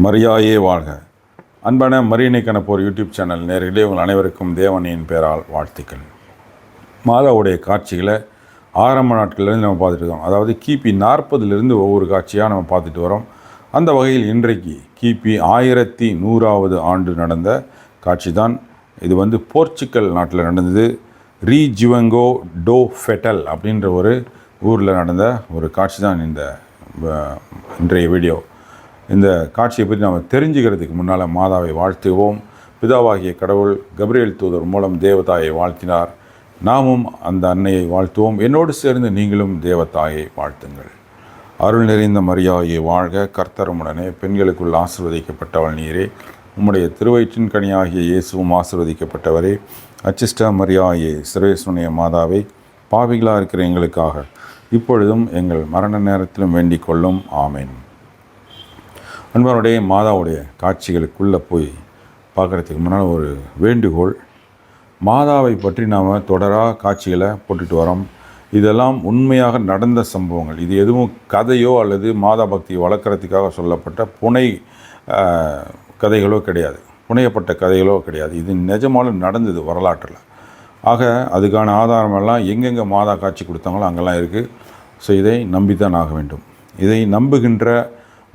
மரியாயே வாழ்க. அன்பான மரியணை கணப்போர் யூடியூப் சேனல் நேயர்களே, உங்கள் அனைவருக்கும் தேவனின் பெயரால் வாழ்த்துக்கள். மாதாவுடைய காட்சிகளை ஆரம்ப நாட்கள்லேருந்து நம்ம பார்த்துட்டு இருக்கோம். அதாவது கிபி 40 ஒவ்வொரு காட்சியாக நம்ம பார்த்துட்டு வரோம். அந்த வகையில் இன்றைக்கு கிபி 1100 ஆண்டு நடந்த காட்சி தான் இது. போர்ச்சுக்கல் நாட்டில் நடந்தது. ரீஜுவெங்கோ டோ ஃபெட்டல் அப்படின்ற ஒரு ஊரில் நடந்த ஒரு காட்சி தான் இன்றைய வீடியோ. இந்த காட்சியை பற்றி நாம் தெரிஞ்சுக்கிறதுக்கு முன்னால் மாதாவை வாழ்த்துவோம். பிதாவாகிய கடவுள் கபிரியேல் தூதர் மூலம் தேவதாயை வாழ்த்தினார். நாமும் அந்த அன்னையை வாழ்த்துவோம். என்னோடு சேர்ந்து நீங்களும் தேவதாயை வாழ்த்துங்கள். அருள் நிறைந்த மரியாயை வாழ்க, கர்த்தருமுடனே பெண்களுக்குள் ஆசீர்வதிக்கப்பட்டவள் நீரே. உம்முடைய திருவயிற்றின் கனியாகிய இயேசுவும் ஆசீர்வதிக்கப்பட்டவரே. அச்சிஷ்ட மரியாயே, சர்வேஸ்வரனுடைய மாதாவை, பாவிகளாக இருக்கிற எங்களுக்காக இப்பொழுதும் எங்கள் மரண நேரத்திலும் வேண்டிக் கொள்ளும். ஆமேன். அன்பாருடைய மாதாவுடைய காட்சிகளுக்குள்ளே போய் பார்க்குறதுக்கு முன்னால் ஒரு வேண்டுகோள். மாதாவை பற்றி நாம் தொடராக காட்சிகளை போட்டுட்டு வரோம். இதெல்லாம் உண்மையாக நடந்த சம்பவங்கள். இது எதுவும் கதையோ அல்லது மாதா பக்தியை வளர்க்குறதுக்காக சொல்லப்பட்ட புனை கதைகளோ கிடையாது, புனையப்பட்ட கதைகளோ கிடையாது. இது நிஜமாலும் நடந்தது வரலாற்றில். ஆக அதுக்கான ஆதாரமெல்லாம் எங்கெங்கே மாதா காட்சி கொடுத்தாங்களோ அங்கெல்லாம் இருக்குது. ஸோ இதை நம்பித்தான் ஆக வேண்டும். இதை நம்புகின்ற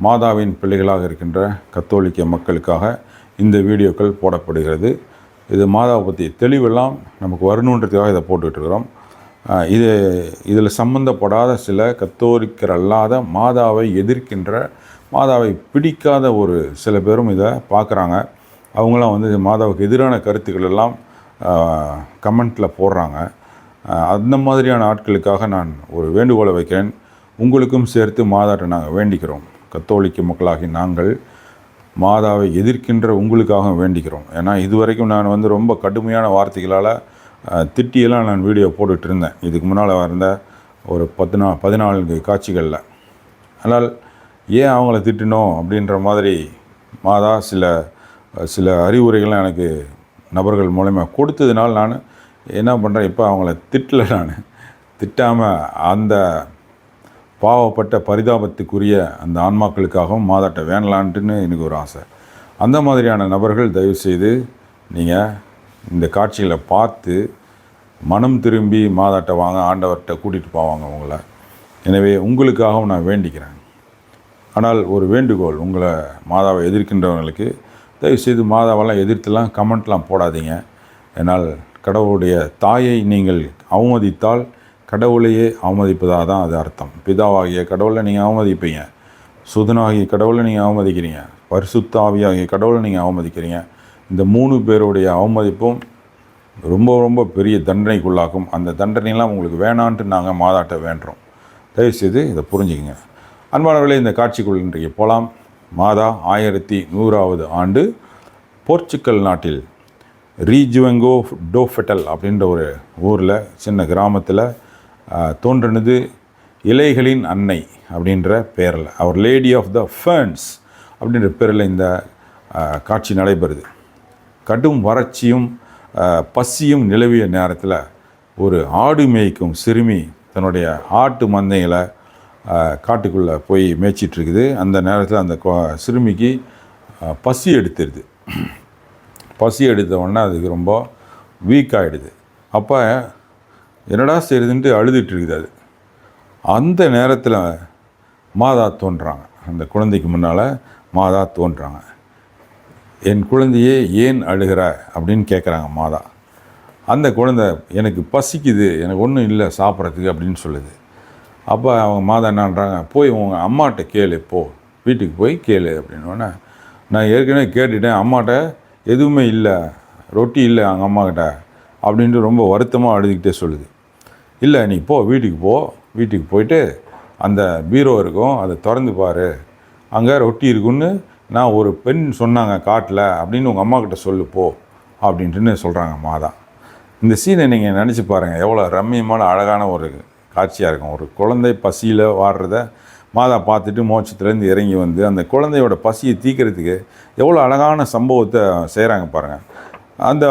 மாதாவின் பிள்ளைகளாக இருக்கின்ற கத்தோலிக்க மக்களுக்காக இந்த வீடியோக்கள் போடப்படுகிறது. இது மாதாவை பற்றி தெளிவெல்லாம் நமக்கு வரணுன்றதுக்காக இதை போட்டுட்ருக்கிறோம். இதில் சம்பந்தப்படாத சில கத்தோலிக்கர் அல்லாத மாதாவை எதிர்க்கின்ற, மாதாவை பிடிக்காத ஒரு சில பேரும் இதை பார்க்குறாங்க. அவங்களாம் மாதாவுக்கு எதிரான கருத்துக்கள் எல்லாம் கமெண்ட்டில் போடுறாங்க. அந்த மாதிரியான ஆட்களுக்காக நான் ஒரு வேண்டுகோளை வைக்கிறேன். உங்களுக்கும் சேர்த்து மாதாட்ட நாங்கள் வேண்டிக்கிறோம். கத்தோலிக்க மக்களாகி நாங்கள் மாதாவை எதிர்க்கின்ற உங்களுக்காக வேண்டிக்கிறோம். ஏன்னா இதுவரைக்கும் நான் ரொம்ப கடுமையான வார்த்தைகளால் திட்டியெல்லாம் நான் வீடியோ போட்டுட்டு இருந்தேன். இதுக்கு முன்னால் இருந்த ஒரு 14 காட்சிகளில். ஆனால் ஏன் அவங்கள திட்டணும் அப்படின்ற மாதிரி மாதா சில அறிவுரைகள்லாம் எனக்கு நபர்கள் மூலமா கொடுத்ததுனால நான் என்ன பண்ணுறேன், இப்போ அவங்கள திட்டலை. நான் திட்டாமல் அந்த பாவப்பட்ட பரிதாபத்துக்குரிய அந்த ஆன்மாக்களுக்காகவும் மாதாட்ட வேணலான்ட்டுன்னு எனக்கு ஒரு ஆசை. அந்த மாதிரியான நபர்கள் தயவுசெய்து நீங்கள் இந்த காட்சிகளை பார்த்து மனம் திரும்பி மாதாட்ட வாங்க, ஆண்டவர்கிட்ட கூட்டிகிட்டு போவாங்க உங்களை. எனவே உங்களுக்காகவும் நான் வேண்டிக்கிறேன். ஆனால் ஒரு வேண்டுகோள், உங்களை மாதாவை எதிர்க்கின்றவங்களுக்கு தயவுசெய்து மாதாவெல்லாம் எதிர்த்துலாம் கமெண்ட்லாம் போடாதீங்க. ஏன்னால் கடவுளுடைய தாயை நீங்கள் அவமதித்தால் கடவுளையே அவமதிப்பதாக தான் அது அர்த்தம். பிதாவாகிய கடவுளை நீங்கள் அவமதிப்பீங்க, சுதனாகிய கடவுளை நீங்கள் அவமதிக்கிறீங்க, பரிசுத்த ஆவியாகிய கடவுளை நீங்கள் அவமதிக்கிறீங்க. இந்த 3 பேருடைய அவமதிப்பும் ரொம்ப ரொம்ப பெரிய தண்டனைக்குள்ளாகும். அந்த தண்டனையெல்லாம் உங்களுக்கு வேணான்ட்டு நாங்கள் மாதாட்ட வேண்டுறோம். தயவுசெய்து இதை புரிஞ்சுக்கங்க. அன்பானவர்களே, இந்த காட்சிக்குள் இன்றைக்கு போகலாம். மாதா 1100 ஆண்டு போர்ச்சுக்கல் நாட்டில் ரீஜுவெங்கோ டோ ஃபெட்டல் அப்படின்ற ஒரு ஊரில், சின்ன கிராமத்தில் தோன்றினது. இலைகளின் அன்னை அப்படின்ற பேரில், அவர் லேடி ஆஃப் த ஃபர்ன்ஸ் அப்படின்ற பேரில் இந்த காட்சி நடைபெறுது. கடும் வறட்சியும் பசியும் நிலவிய நேரத்தில் ஒரு ஆடு மேய்க்கும் சிறுமி தன்னுடைய ஆட்டு மந்தைகளை காட்டுக்குள்ளே போய் மேய்ச்சிட்ருக்குது. அந்த நேரத்தில் அந்த சிறுமிக்கு பசி எடுத்துடுது. பசி எடுத்த உடனே அதுக்கு ரொம்ப வீக் ஆகிடுது. அப்போ என்னடா செய்யுதுன்ட்டு அழுதுட்டுருக்குது அது. அந்த நேரத்தில் மாதா தோன்றுறாங்க. அந்த குழந்தைக்கு முன்னால் மாதா தோன்றுறாங்க. என் குழந்தையே ஏன் அழுகிற அப்படின்னு கேட்குறாங்க மாதா. அந்த குழந்தை எனக்கு பசிக்குது, எனக்கு ஒன்றும் இல்லை சாப்பிட்றதுக்கு அப்படின்னு சொல்லுது. அப்போ அவங்க மாதா என்னன்றாங்க, போய் உங்கள் அம்மாட்ட கேளு, வீட்டுக்கு போய் கேளு அப்படின்னோடனே, நான் ஏற்கனவே கேட்டுட்டேன், அம்மாட்ட எதுவுமே இல்லை, ரொட்டி இல்லை அவங்க அம்மாக்கிட்ட அப்படின்ட்டு ரொம்ப வருத்தமாக அழுதுகிட்டே சொல்லுது. இல்லை, நீ வீட்டுக்கு போயிட்டு அந்த பீரோ இருக்கும், அதை திறந்து பாரு, அங்கே ரொட்டி இருக்குன்னு நான் ஒரு பெண் சொன்னாங்க காட்டில் அப்படின்னு உங்கள் அம்மாக்கிட்ட சொல்லு அப்படின்ட்டுன்னு சொல்கிறாங்க மாதா. இந்த சீனை நீங்கள் நினச்சி பாருங்கள், எவ்வளோ ரம்மியமான அழகான ஒரு காட்சியாக இருக்கும். ஒரு குழந்தை பசியில் வாடுறத மாதா பார்த்துட்டு மோட்சத்துலேருந்து இறங்கி வந்து அந்த குழந்தையோட பசியை தீர்க்கிறதுக்கு எவ்வளோ அழகான சம்பவத்தை செய்கிறாங்க பாருங்கள். அந்த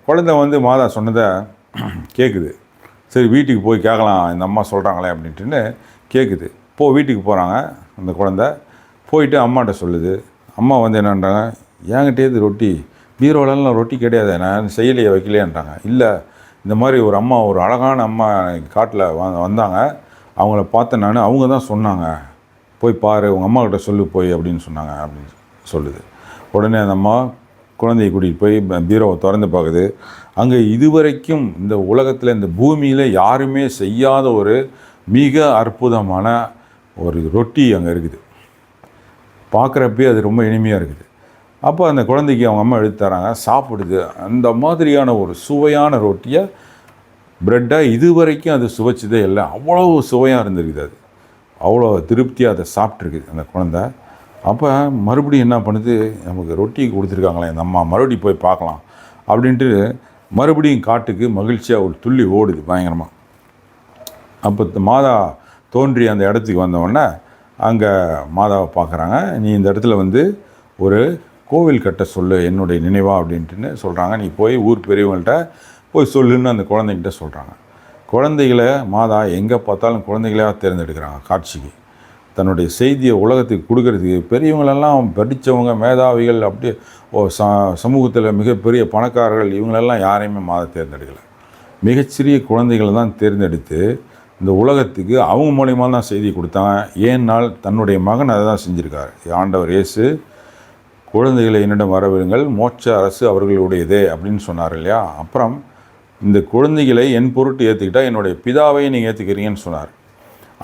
குழந்தை மாதா சொன்னதை கேட்குது. சரி, வீட்டுக்கு போய் கேட்கலாம், இந்த அம்மா சொல்கிறாங்களே அப்படின்ட்டுன்னு கேட்குது. வீட்டுக்கு போகிறாங்க. அந்த குழந்தை போயிட்டு அம்மாட்ட சொல்லுது, அம்மா வந்து என்னன்றாங்க, என்கிட்டேது ரொட்டி பீரோலலாம் ரொட்டி கிடையாது, நான் செய்யலையே வைக்கலையேன்றாங்க. இல்லை, இந்த மாதிரி ஒரு அம்மா, ஒரு அழகான அம்மா காட்டில் வந்தாங்க, அவங்கள பார்த்தேன் நான், அவங்க தான் சொன்னாங்க, போய் பாரு உங்கள் அம்மாக்கிட்ட சொல்லு போய் அப்படின்னு சொன்னாங்க அப்படின்னு சொல்லுது. உடனே அந்த அம்மா குழந்தையை கூட்டிகிட்டு போய் பீரோவை திறந்து பார்க்குது. அங்கே இதுவரைக்கும் இந்த உலகத்தில், இந்த பூமியில் யாருமே செய்யாத ஒரு மிக அற்புதமான ஒரு ரொட்டி அங்கே இருக்குது. பார்க்குறப்பே அது ரொம்ப இனிமையாக இருக்குது. அப்போ அந்த குழந்தைக்கு அவங்க அம்மா எடுத்து தராங்க, சாப்பிடுது. அந்த மாதிரியான ஒரு சுவையான ரொட்டியை, ப்ரெட்டை இதுவரைக்கும் அது சுவைச்சதே இல்லை. அவ்வளோ சுவையாக இருந்திருக்குது. அது அவ்வளோ திருப்தியாக அதை சாப்பிட்ருக்குது அந்த குழந்தை. அப்போ மறுபடியும் என்ன பண்ணுது, நமக்கு ரொட்டி கொடுத்துருக்காங்களே இந்த அம்மா, மறுபடியும் போய் பார்க்கலாம் அப்படின்ட்டு மறுபடியும் காட்டுக்கு மகிழ்ச்சியாக ஒரு துள்ளி ஓடுது பயங்கரமாக. அப்போ மாதா தோன்றி அந்த இடத்துக்கு வந்தவுடனே அங்கே மாதாவை பார்க்குறாங்க. நீ இந்த இடத்துல வந்து ஒரு கோவில் கட்ட சொல்லு என்னுடைய நினைவாக அப்படின்ட்டுன்னு சொல்கிறாங்க. நீ போய் ஊர் பெரியவங்கள்ட்ட போய் சொல்லுன்னு அந்த குழந்தைகிட்ட சொல்கிறாங்க. குழந்தைகளை மாதா எங்கே பார்த்தாலும் குழந்தைகளாக தேர்ந்தெடுக்கிறாங்க காட்சிக்கு. தன்னுடைய செய்தியை உலகத்துக்கு கொடுக்கறதுக்கு பெரியவங்களெல்லாம் படித்தவங்க, மேதாவிகள், அப்படியே சமூகத்தில் மிகப்பெரிய பணக்காரர்கள், இவங்களெல்லாம் யாரையுமே மாதா தேர்ந்தெடுக்கலை. மிகச்சிறிய குழந்தைகளை தான் தேர்ந்தெடுத்து இந்த உலகத்துக்கு அவங்க மூலியமாக தான் செய்தி கொடுத்தாங்க. ஏன்னால் தன்னுடைய மகன் அதை தான் செஞ்சுருக்காரு. ஆண்டவர் இயேசு குழந்தைகளை என்னிடம் வரவிருங்கள், மோட்ச அரசு அவர்களுடையதே அப்படின்னு சொன்னார் இல்லையா. அப்புறம் இந்த குழந்தைகளை என் பொருட்டு ஏற்றுக்கிட்டால் என்னுடைய பிதாவை நீங்கள் ஏற்றுக்கிறீங்கன்னு சொன்னார்.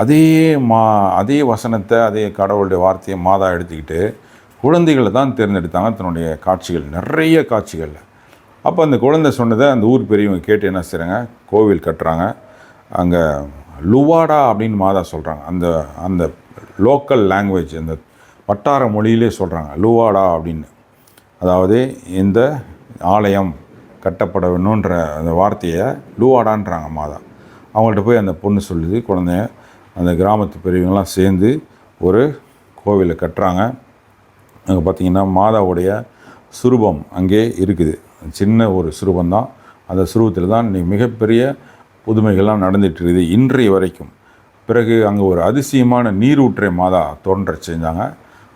அதே வசனத்தை, அதே கடவுளுடைய வார்த்தையை மாதா எடுத்துக்கிட்டு குழந்தைகளை தான் தேர்ந்தெடுத்தாங்க தன்னுடைய காட்சிகள், நிறைய காட்சிகளில். அப்போ அந்த குழந்தை சொன்னதை அந்த ஊர் பெரியவங்க கேட்டு என்ன செய்கிறாங்க, கோவில் கட்டுறாங்க. அங்கே லுவாடா அப்படின்னு மாதா சொல்கிறாங்க. அந்த லோக்கல் லாங்குவேஜ், அந்த வட்டார மொழியிலே சொல்கிறாங்க லுவாடா அப்படின்னு. அதாவது இந்த ஆலயம் கட்டப்பட வேணுன்ற அந்த வார்த்தையை லுவாடான்றாங்க மாதா. அவங்கள்ட்ட போய் அந்த பொண்ணு சொல்லுது, குழந்தைய அந்த கிராமத்து பெரியவங்களாம் சேர்ந்து ஒரு கோவிலை கட்டுறாங்க. அங்கே பார்த்திங்கன்னா மாதாவுடைய சுரூபம் அங்கே இருக்குது. சின்ன ஒரு சுரூபந்தான். அந்த சுரூபத்தில் தான் இன்றைக்கி மிகப்பெரிய புதுமைகள்லாம் நடந்துகிட்ருக்குது இன்றைய வரைக்கும். பிறகு அங்கே ஒரு அதிசயமான நீரூற்றை மாதா தோன்ற செஞ்சாங்க.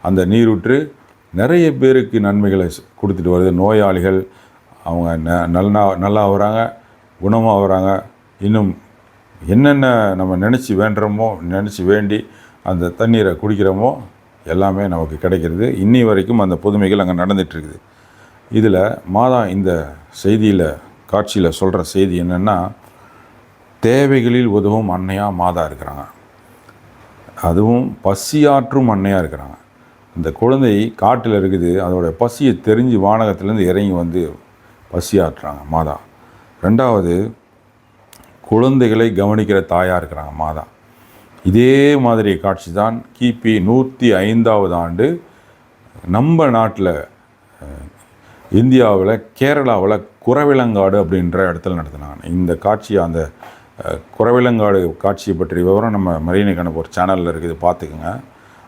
அந்த நீரூற்று நிறைய பேருக்கு நன்மைகளை கொடுத்துட்டு வருது. நோயாளிகள் அவங்க நல்லா வராங்க, குணமாக வராங்க. இன்னும் என்னென்ன நம்ம நினச்சி வேண்டி அந்த தண்ணீரை குடிக்கிறோமோ எல்லாமே நமக்கு கிடைக்கிறது. இன்னி வரைக்கும் அந்த புதுமைகள் அங்கே நடந்துகிட்ருக்குது. இதில் மாதா இந்த செய்தியில், காட்சியில் சொல்கிற செய்தி என்னென்னா, தேவைகளில் உதவும் அன்னையாக மாதா இருக்கிறாங்க. அதுவும் பசியாற்றும் அன்னையாக இருக்கிறாங்க. இந்த குழந்தை காட்டில் இருக்குது, அதோடைய பசியை தெரிஞ்சு வானகத்திலேருந்து இறங்கி வந்து பசியாற்றுறாங்க மாதா. ரெண்டாவது, குழந்தைகளை கவனிக்கிற தாயாக இருக்கிறாங்க மாதா. இதே மாதிரி காட்சி தான் கிபி 105ஆவது ஆண்டு நம்ம நாட்டில் இந்தியாவில் கேரளாவில் குறவிலங்காடு அப்படின்ற இடத்துல நடத்தினாங்க இந்த காட்சியை. அந்த குறவிலங்காடு காட்சியை பற்றிய விவரம் நம்ம மரியணை கணபோர் சேனலில் இருக்குது, பார்த்துக்குங்க.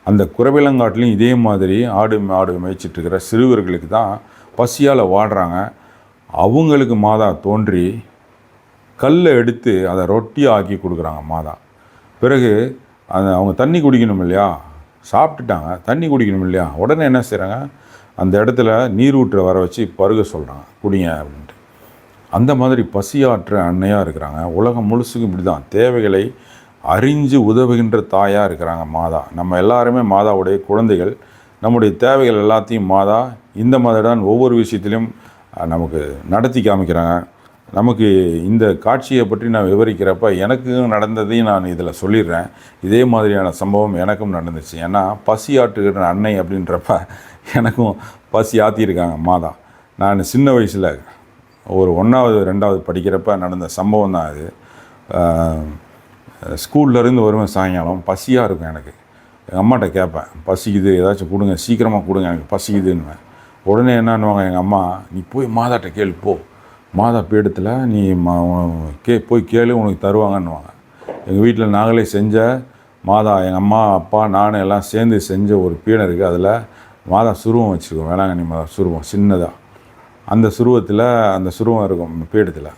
அந்த குறவிலங்காட்டிலையும் இதே மாதிரி ஆடு மேய்ச்சிட்ருக்கிற சிறுவர்களுக்கு தான் பசியால் வாடுறாங்க. அவங்களுக்கு மாதா தோன்றி கல்லை எடுத்து அதை ரொட்டியாக ஆக்கி கொடுக்குறாங்க மாதா. பிறகு அவங்க தண்ணி குடிக்கணும் இல்லையா, சாப்பிட்டுட்டாங்க, தண்ணி குடிக்கணும் இல்லையா, உடனே என்ன செய்கிறாங்க, அந்த இடத்துல நீரூற்றை வர வச்சு பருக சொல்கிறாங்க, குடிங்க அப்படின்ட்டு. அந்த மாதிரி பசியாற்ற அன்னையாக இருக்கிறாங்க. உலகம் முழுசுக்கும் இப்படி தான் தேவைகளை அறிஞ்சு உதவுகின்ற தாயாக இருக்கிறாங்க மாதா. நம்ம எல்லாருமே மாதாவுடைய குழந்தைகள். நம்முடைய தேவைகள் எல்லாத்தையும் மாதா இந்த மாதிரி தான் ஒவ்வொரு விஷயத்திலையும் நமக்கு நடத்தி காமிக்கிறாங்க. நமக்கு இந்த காட்சியை பற்றி நான் விவரிக்கிறப்ப எனக்கு நடந்ததையும் நான் இதில் சொல்லிடுறேன். இதே மாதிரியான சம்பவம் எனக்கும் நடந்துச்சு. ஏன்னா பசி ஆட்டுகிற அன்னை அப்படின்றப்ப எனக்கும் பசி ஆற்றியிருக்காங்க மாதா. நான் சின்ன வயசில் ஒரு 1வது 2வது படிக்கிறப்ப நடந்த சம்பவம் தான் அது. ஸ்கூல்லேருந்து வருவேன், சாயங்காலம் பசியாக இருக்கும் எனக்கு. எங்கள் அம்மாட்ட கேட்பேன், பசிக்குது, ஏதாச்சும் கொடுங்க, சீக்கிரமாக கொடுங்க, எனக்கு பசிக்குதுன்னுவேன். உடனே என்னன்னுவாங்க எங்கள் அம்மா, நீ போய் மாதாட்ட கேளு போ, மாதா பீடத்தில் நீ போய் கேளு, உனக்கு தருவாங்கன்னுவாங்க. எங்கள் வீட்டில் நாங்களே செஞ்ச மாதா, எங்கள் அம்மா அப்பா நான் எல்லாம் சேர்ந்து செஞ்ச ஒரு பீடம் இருக்குது. அதில் மாதா சுருவம் வச்சுருக்கோம், வேளாங்கண்ணி மாதா சுருவம் சின்னதாக. அந்த சுருவம் இருக்கும் பீடத்தில்.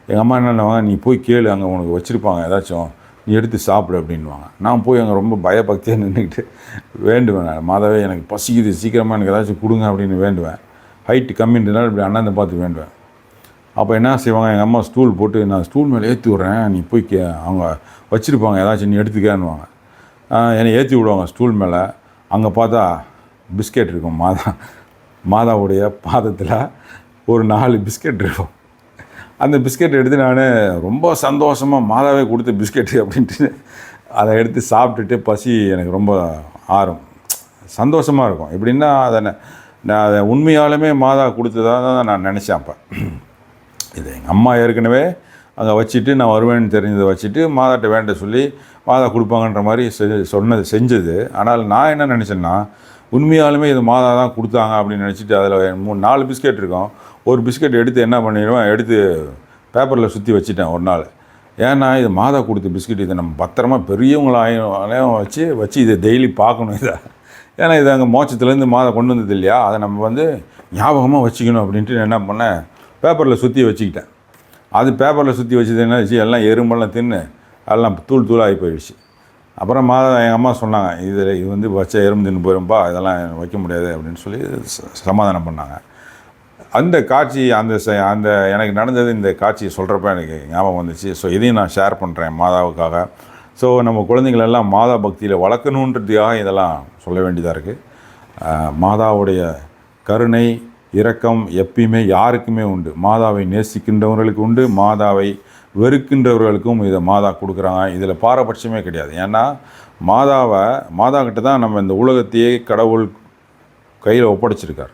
எங்கள் அம்மா என்னன்னுவாங்க, நீ போய் கேளு, அங்கே உனக்கு வச்சுருப்பாங்க, ஏதாச்சும் நீ எடுத்து சாப்பிடு அப்படின்வாங்க. நான் போய் அங்கே ரொம்ப பயபக்தியாக நின்றுக்கிட்டு வேண்டுவேன். நான் மாதாவே எனக்கு பசிக்குது, சீக்கிரமாக எனக்கு ஏதாச்சும் கொடுங்க அப்படின்னு வேண்டுவேன். ஹைட்டு கம்மின்றதுனால இப்படி அண்ணாந்து பார்த்து வேண்டுவேன். அப்போ என்ன செய்வாங்க, எங்கள் அம்மா ஸ்டூல் போட்டு நான் ஸ்டூல் மேலே ஏற்றி விட்றேன், நீ போய் அவங்க வச்சுருப்பாங்க ஏதாச்சும் நீ எடுத்துக்கன்னுவாங்க. என்னை ஏற்றி விடுவாங்க ஸ்டூல் மேலே. அங்கே பார்த்தா பிஸ்கெட் இருக்கும். மாதாவுடைய பாதத்தில் ஒரு 4 பிஸ்கெட் இருக்கும். அந்த பிஸ்கெட் எடுத்து நான் ரொம்ப சந்தோஷமாக மாதாவே கொடுத்த பிஸ்கெட்டு அப்படின்ட்டு அதை எடுத்து சாப்பிட்டுட்டு பசி எனக்கு ரொம்ப ஆறும், சந்தோஷமாக இருக்கும். எப்படின்னா நான் அதை உண்மையாலுமே மாதா கொடுத்ததாக தான் நான் நினச்சேன். அப்போ இது எங்கள் அம்மா ஏற்கனவே அங்கே வச்சுட்டு நான் வருவேன்னு தெரிஞ்சதை வச்சுட்டு மாதாட்ட வேண்ட சொல்லி மாதா கொடுப்பாங்கன்ற மாதிரி செஞ்சது. ஆனால் நான் என்ன நினச்சேன்னா, உண்மையாலுமே இது மாதா தான் கொடுத்தாங்க அப்படின்னு நினச்சிட்டு அதில் 4 பிஸ்கெட் இருக்கும். ஒரு பிஸ்கெட் எடுத்து என்ன பண்ணிடுவேன், எடுத்து பேப்பரில் சுற்றி வச்சுட்டேன் ஒரு நாள். ஏன்னா இது மாதா கொடுத்த பிஸ்கெட், இதை நம்ம பத்திரமா பெரியவங்களாயும் வச்சு இதை டெய்லி பார்க்கணும் இதை. ஏன்னா இது அங்கே மோட்சத்துலேருந்து மாதா கொண்டு வந்தது இல்லையா, அதை நம்ம வந்து ஞாபகமாக வச்சுக்கணும் அப்படின்ட்டு என்ன பண்ணேன், பேப்பரில் சுற்றி வச்சுக்கிட்டேன். அது பேப்பரில் சுற்றி வச்சது என்ன ஆச்சு, எல்லாம் எறும்பெல்லாம் தின்னு எல்லாம் தூளாகி போயிடுச்சு. அப்புறம் எங்கள் அம்மா சொன்னாங்க, இது வந்து வச்ச எறும்பு தின்னு போயிரும்பா, இதெல்லாம் வைக்க முடியாது அப்படின்னு சொல்லி சமாதானம் பண்ணாங்க. அந்த காட்சி அந்த எனக்கு நடந்தது, இந்த காட்சியை சொல்கிறப்ப எனக்கு ஞாபகம் வந்துச்சு. ஸோ இதையும் நான் ஷேர் பண்ணுறேன் மாதாவுக்காக. ஸோ நம்ம குழந்தைங்களெல்லாம் மாதா பக்தியில் வளர்க்கணுன்றதுக்காக இதெல்லாம் சொல்ல வேண்டியதாக இருக்குது. மாதாவுடைய கருணை இரக்கம் எப்பயுமே யாருக்குமே உண்டு. மாதாவை நேசிக்கின்றவர்களுக்கு உண்டு, மாதாவை வெறுக்கின்றவர்களுக்கும் இதை மாதா கொடுக்குறாங்க. இதில் பாரபட்சமே கிடையாது. ஏன்னா மாதா கிட்ட தான் நம்ம இந்த உலகத்தையே கடவுள் கையில் ஒப்படைச்சிருக்கார்.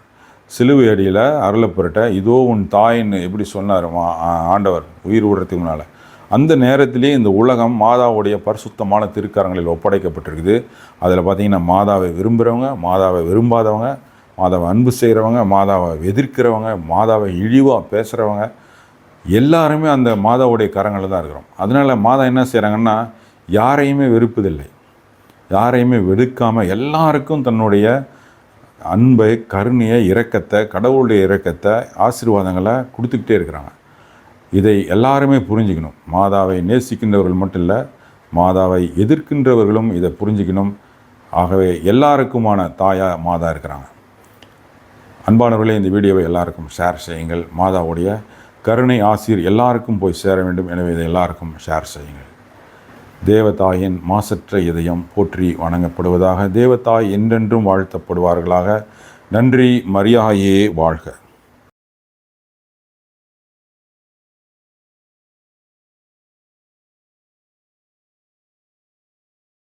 சிலுவை அடியில் அருளப்பெருட்ட இதோ உன் தாயின்னு எப்படி சொன்னார் ஆண்டவர் உயிர் விடுறதுக்கு முன்னால். அந்த நேரத்திலே இந்த உலகம் மாதாவுடைய பரிசுத்தமான திருக்கரங்களில் ஒப்படைக்கப்பட்டிருக்குது. அதில் பார்த்திங்கன்னா மாதாவை விரும்புகிறவங்க, மாதாவை விரும்பாதவங்க, மாதாவை அன்பு செய்கிறவங்க, மாதாவை எதிர்க்கிறவங்க, மாதாவை இழிவாக பேசுகிறவங்க எல்லாருமே அந்த மாதாவுடைய கரங்களில் தான் இருக்கிறோம். அதனால் மாதா என்ன செய்கிறாங்கன்னா, யாரையுமே வெறுப்பதில்லை, யாரையுமே வெறுக்காமல் எல்லாருக்கும் தன்னுடைய அன்பை, கருணையை, இரக்கத்தை, கடவுளுடைய இரக்கத்தை, ஆசீர்வாதங்களை கொடுத்துக்கிட்டே இருக்கிறாங்க. இதை எல்லாருமே புரிஞ்சுக்கணும். மாதாவை நேசிக்கின்றவர்கள் மட்டும் இல்லை, மாதாவை எதிர்க்கின்றவர்களும் இதை புரிஞ்சுக்கணும். ஆகவே எல்லாருக்குமான தாயாக மாதா இருக்கிறாங்க. அன்பானவர்களே, இந்த வீடியோவை எல்லாருக்கும் ஷேர் செய்யுங்கள். மாதாவுடைய கருணை ஆசீர் எல்லாருக்கும் போய் சேர வேண்டும். எனவே இதை எல்லாருக்கும் ஷேர் செய்யுங்கள். தேவதாயின் மாசற்ற இதயம் போற்றி வணங்கப்படுவதாக. தேவதாய் என்றென்றும் வாழ்த்தப்படுவார்களாக. நன்றி. மரியாயே வாழ்க.